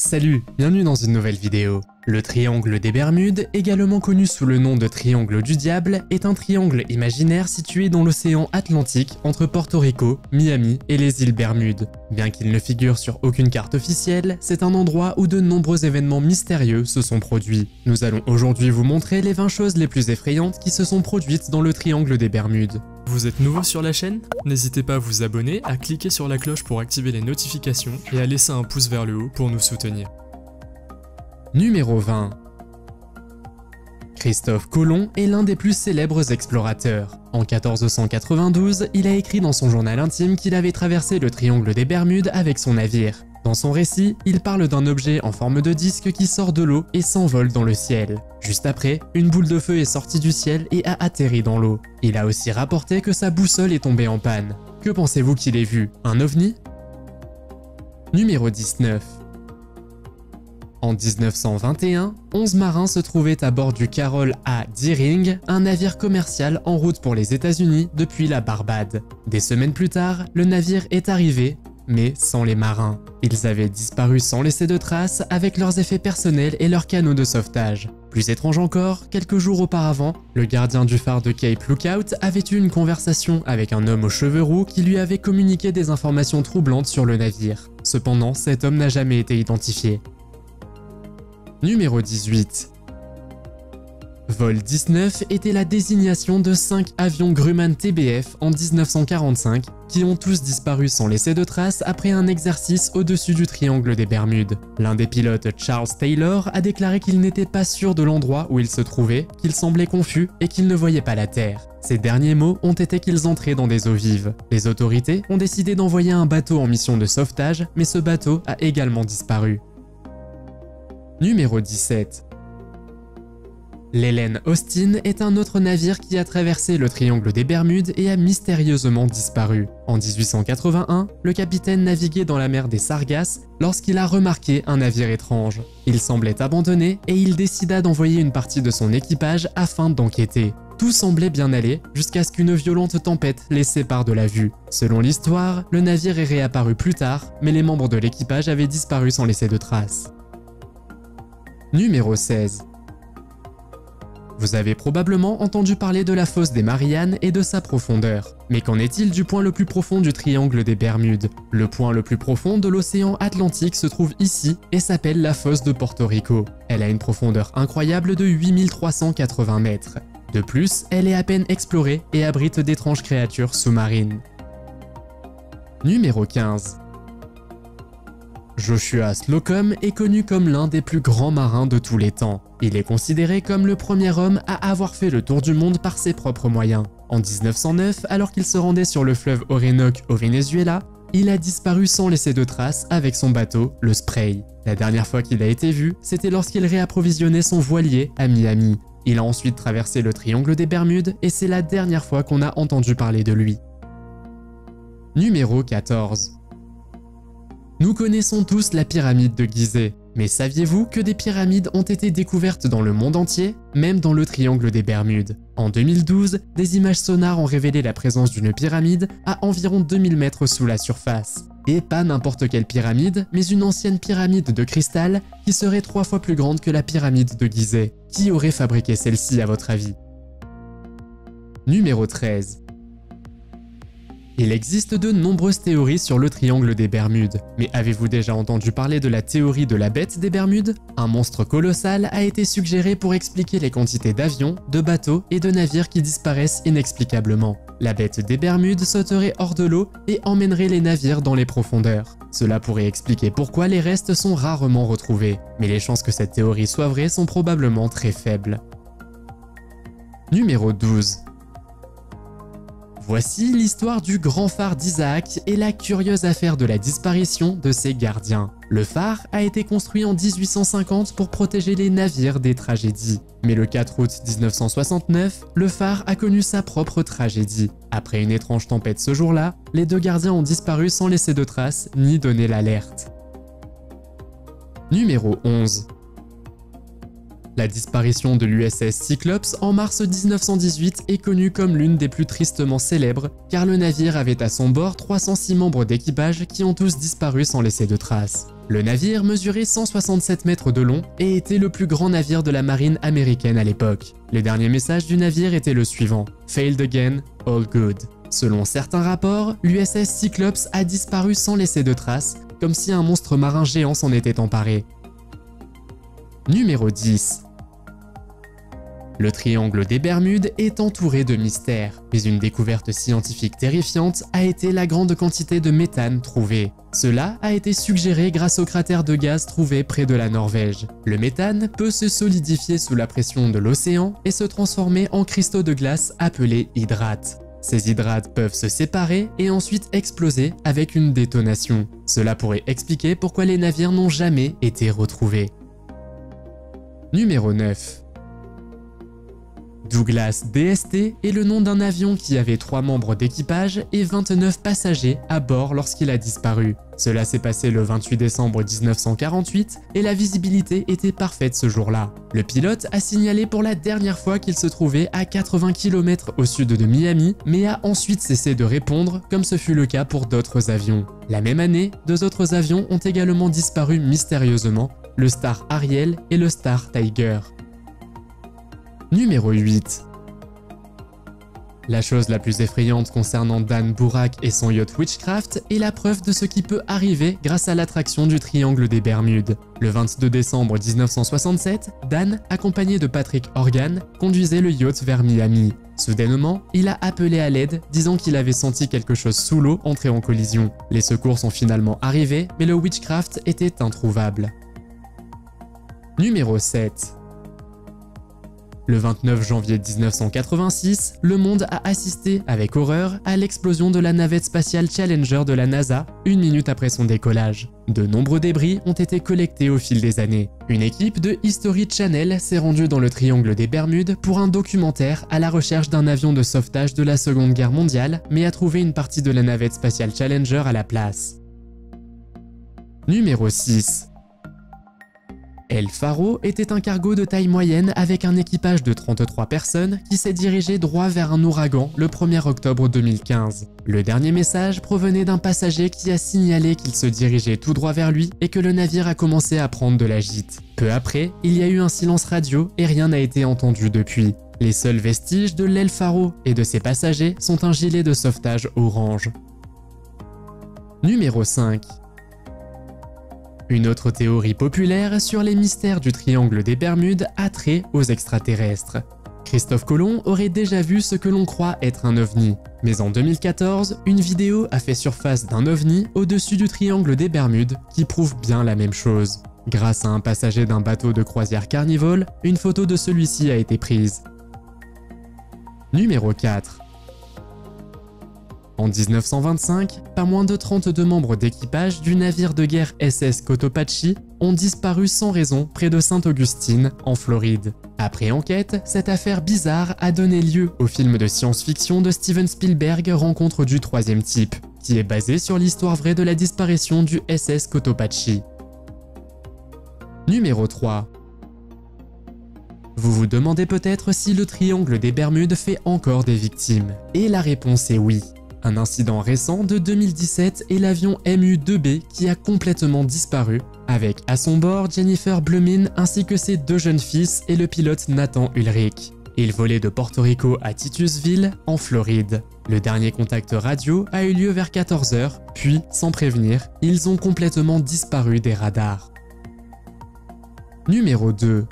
Salut, bienvenue dans une nouvelle vidéo. Le triangle des Bermudes, également connu sous le nom de triangle du diable, est un triangle imaginaire situé dans l'océan Atlantique entre Porto Rico, Miami et les îles Bermudes. Bien qu'il ne figure sur aucune carte officielle, c'est un endroit où de nombreux événements mystérieux se sont produits. Nous allons aujourd'hui vous montrer les 20 choses les plus effrayantes qui se sont produites dans le triangle des Bermudes. Vous êtes nouveau sur la chaîne? N'hésitez pas à vous abonner, à cliquer sur la cloche pour activer les notifications et à laisser un pouce vers le haut pour nous soutenir. Numéro 20. Christophe Colomb est l'un des plus célèbres explorateurs. En 1492, il a écrit dans son journal intime qu'il avait traversé le triangle des Bermudes avec son navire. Dans son récit, il parle d'un objet en forme de disque qui sort de l'eau et s'envole dans le ciel. Juste après, une boule de feu est sortie du ciel et a atterri dans l'eau. Il a aussi rapporté que sa boussole est tombée en panne. Que pensez-vous qu'il ait vu? Un ovni? Numéro 19. En 1921, 11 marins se trouvaient à bord du Carroll A. Deering, un navire commercial en route pour les États-Unis depuis la Barbade. Des semaines plus tard, le navire est arrivé, mais sans les marins. Ils avaient disparu sans laisser de traces avec leurs effets personnels et leurs canaux de sauvetage. Plus étrange encore, quelques jours auparavant, le gardien du phare de Cape Lookout avait eu une conversation avec un homme aux cheveux roux qui lui avait communiqué des informations troublantes sur le navire. Cependant, cet homme n'a jamais été identifié. Numéro 18. Vol 19 était la désignation de 5 avions Grumman TBF en 1945 qui ont tous disparu sans laisser de traces après un exercice au-dessus du triangle des Bermudes. L'un des pilotes, Charles Taylor, a déclaré qu'il n'était pas sûr de l'endroit où il se trouvait, qu'il semblait confus et qu'il ne voyait pas la Terre. Ses derniers mots ont été qu'ils entraient dans des eaux vives. Les autorités ont décidé d'envoyer un bateau en mission de sauvetage, mais ce bateau a également disparu. Numéro 17. L'Helen Austin est un autre navire qui a traversé le triangle des Bermudes et a mystérieusement disparu. En 1881, le capitaine naviguait dans la mer des Sargasses lorsqu'il a remarqué un navire étrange. Il semblait abandonné et il décida d'envoyer une partie de son équipage afin d'enquêter. Tout semblait bien aller jusqu'à ce qu'une violente tempête les sépare de la vue. Selon l'histoire, le navire est réapparu plus tard, mais les membres de l'équipage avaient disparu sans laisser de traces. Numéro 16. Vous avez probablement entendu parler de la fosse des Mariannes et de sa profondeur. Mais qu'en est-il du point le plus profond du triangle des Bermudes? Le point le plus profond de l'océan Atlantique se trouve ici et s'appelle la fosse de Porto Rico. Elle a une profondeur incroyable de 8380 mètres. De plus, elle est à peine explorée et abrite d'étranges créatures sous-marines. Numéro 15. Joshua Slocum est connu comme l'un des plus grands marins de tous les temps. Il est considéré comme le premier homme à avoir fait le tour du monde par ses propres moyens. En 1909, alors qu'il se rendait sur le fleuve Orénoque au Venezuela, il a disparu sans laisser de traces avec son bateau, le Spray. La dernière fois qu'il a été vu, c'était lorsqu'il réapprovisionnait son voilier à Miami. Il a ensuite traversé le triangle des Bermudes et c'est la dernière fois qu'on a entendu parler de lui. Numéro 14. Nous connaissons tous la pyramide de Gizeh, mais saviez-vous que des pyramides ont été découvertes dans le monde entier, même dans le triangle des Bermudes? En 2012, des images sonars ont révélé la présence d'une pyramide à environ 2000 mètres sous la surface. Et pas n'importe quelle pyramide, mais une ancienne pyramide de cristal qui serait 3 fois plus grande que la pyramide de Gizeh. Qui aurait fabriqué celle-ci à votre avis? Numéro 13. Il existe de nombreuses théories sur le triangle des Bermudes, mais avez-vous déjà entendu parler de la théorie de la bête des Bermudes? Un monstre colossal a été suggéré pour expliquer les quantités d'avions, de bateaux et de navires qui disparaissent inexplicablement. La bête des Bermudes sauterait hors de l'eau et emmènerait les navires dans les profondeurs. Cela pourrait expliquer pourquoi les restes sont rarement retrouvés, mais les chances que cette théorie soit vraie sont probablement très faibles. Numéro 12. Voici l'histoire du grand phare d'Isaac et la curieuse affaire de la disparition de ses gardiens. Le phare a été construit en 1850 pour protéger les navires des tragédies. Mais le 4 août 1969, le phare a connu sa propre tragédie. Après une étrange tempête ce jour-là, les 2 gardiens ont disparu sans laisser de traces ni donner l'alerte. Numéro 11. La disparition de l'USS Cyclops en mars 1918 est connue comme l'une des plus tristement célèbres, car le navire avait à son bord 306 membres d'équipage qui ont tous disparu sans laisser de traces. Le navire mesurait 167 mètres de long et était le plus grand navire de la marine américaine à l'époque. Le dernier message du navire était le suivant: Failed again, all good. Selon certains rapports, l'USS Cyclops a disparu sans laisser de traces, comme si un monstre marin géant s'en était emparé. Numéro 10. Le triangle des Bermudes est entouré de mystères, mais une découverte scientifique terrifiante a été la grande quantité de méthane trouvée. Cela a été suggéré grâce au cratère de gaz trouvé près de la Norvège. Le méthane peut se solidifier sous la pression de l'océan et se transformer en cristaux de glace appelés hydrates. Ces hydrates peuvent se séparer et ensuite exploser avec une détonation. Cela pourrait expliquer pourquoi les navires n'ont jamais été retrouvés. Numéro 9. Douglas DST est le nom d'un avion qui avait 3 membres d'équipage et 29 passagers à bord lorsqu'il a disparu. Cela s'est passé le 28 décembre 1948 et la visibilité était parfaite ce jour-là. Le pilote a signalé pour la dernière fois qu'il se trouvait à 80 km au sud de Miami, mais a ensuite cessé de répondre, comme ce fut le cas pour d'autres avions. La même année, 2 autres avions ont également disparu mystérieusement, le Star Ariel et le Star Tiger. Numéro 8. La chose la plus effrayante concernant Dan Burak et son yacht Witchcraft est la preuve de ce qui peut arriver grâce à l'attraction du triangle des Bermudes. Le 22 décembre 1967, Dan, accompagné de Patrick Horgan, conduisait le yacht vers Miami. Soudainement, il a appelé à l'aide, disant qu'il avait senti quelque chose sous l'eau entrer en collision. Les secours sont finalement arrivés, mais le Witchcraft était introuvable. Numéro 7. Le 29 janvier 1986, le monde a assisté avec horreur à l'explosion de la navette spatiale Challenger de la NASA, 1 minute après son décollage. De nombreux débris ont été collectés au fil des années. Une équipe de History Channel s'est rendue dans le triangle des Bermudes pour un documentaire à la recherche d'un avion de sauvetage de la Seconde Guerre mondiale, mais a trouvé une partie de la navette spatiale Challenger à la place. Numéro 6. El Faro était un cargo de taille moyenne avec un équipage de 33 personnes qui s'est dirigé droit vers un ouragan le 1er octobre 2015. Le dernier message provenait d'un passager qui a signalé qu'il se dirigeait tout droit vers lui et que le navire a commencé à prendre de la gîte. Peu après, il y a eu un silence radio et rien n'a été entendu depuis. Les seuls vestiges de l'El Faro et de ses passagers sont un gilet de sauvetage orange. Numéro 5. Une autre théorie populaire sur les mystères du triangle des Bermudes a trait aux extraterrestres. Christophe Colomb aurait déjà vu ce que l'on croit être un ovni. Mais en 2014, une vidéo a fait surface d'un ovni au-dessus du triangle des Bermudes qui prouve bien la même chose. Grâce à un passager d'un bateau de croisière Carnival, une photo de celui-ci a été prise. Numéro 4. En 1925, pas moins de 32 membres d'équipage du navire de guerre SS Cotopaxi ont disparu sans raison près de Sainte-Augustine, en Floride. Après enquête, cette affaire bizarre a donné lieu au film de science-fiction de Steven Spielberg Rencontre du troisième type, qui est basé sur l'histoire vraie de la disparition du SS Cotopaxi. Numéro 3. Vous vous demandez peut-être si le triangle des Bermudes fait encore des victimes. Et la réponse est oui. Un incident récent de 2017 est l'avion MU-2B qui a complètement disparu, avec à son bord Jennifer Blumin ainsi que ses 2 jeunes fils et le pilote Nathan Ulrich. Il volait de Porto Rico à Titusville, en Floride. Le dernier contact radio a eu lieu vers 14 h, puis, sans prévenir, ils ont complètement disparu des radars. Numéro 2.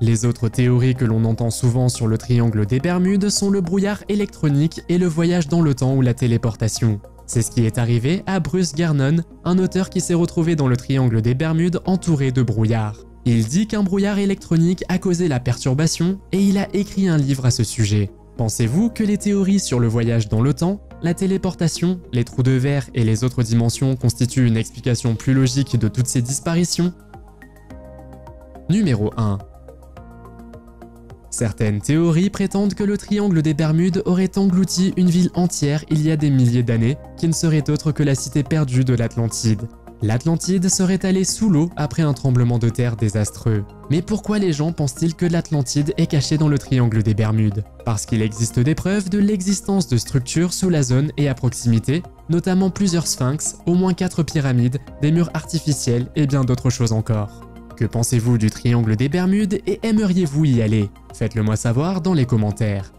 Les autres théories que l'on entend souvent sur le triangle des Bermudes sont le brouillard électronique et le voyage dans le temps ou la téléportation. C'est ce qui est arrivé à Bruce Gernon, un auteur qui s'est retrouvé dans le triangle des Bermudes entouré de brouillard. Il dit qu'un brouillard électronique a causé la perturbation et il a écrit un livre à ce sujet. Pensez-vous que les théories sur le voyage dans le temps, la téléportation, les trous de verre et les autres dimensions constituent une explication plus logique de toutes ces disparitions? Numéro 1. Certaines théories prétendent que le triangle des Bermudes aurait englouti une ville entière il y a des milliers d'années, qui ne serait autre que la cité perdue de l'Atlantide. L'Atlantide serait allée sous l'eau après un tremblement de terre désastreux. Mais pourquoi les gens pensent-ils que l'Atlantide est cachée dans le triangle des Bermudes? Parce qu'il existe des preuves de l'existence de structures sous la zone et à proximité, notamment plusieurs sphinx, au moins 4 pyramides, des murs artificiels et bien d'autres choses encore. Que pensez-vous du triangle des Bermudes et aimeriez-vous y aller? Faites-le moi savoir dans les commentaires.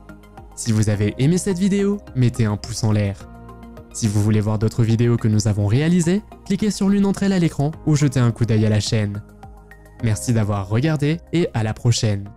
Si vous avez aimé cette vidéo, mettez un pouce en l'air. Si vous voulez voir d'autres vidéos que nous avons réalisées, cliquez sur l'une d'entre elles à l'écran ou jetez un coup d'œil à la chaîne. Merci d'avoir regardé et à la prochaine.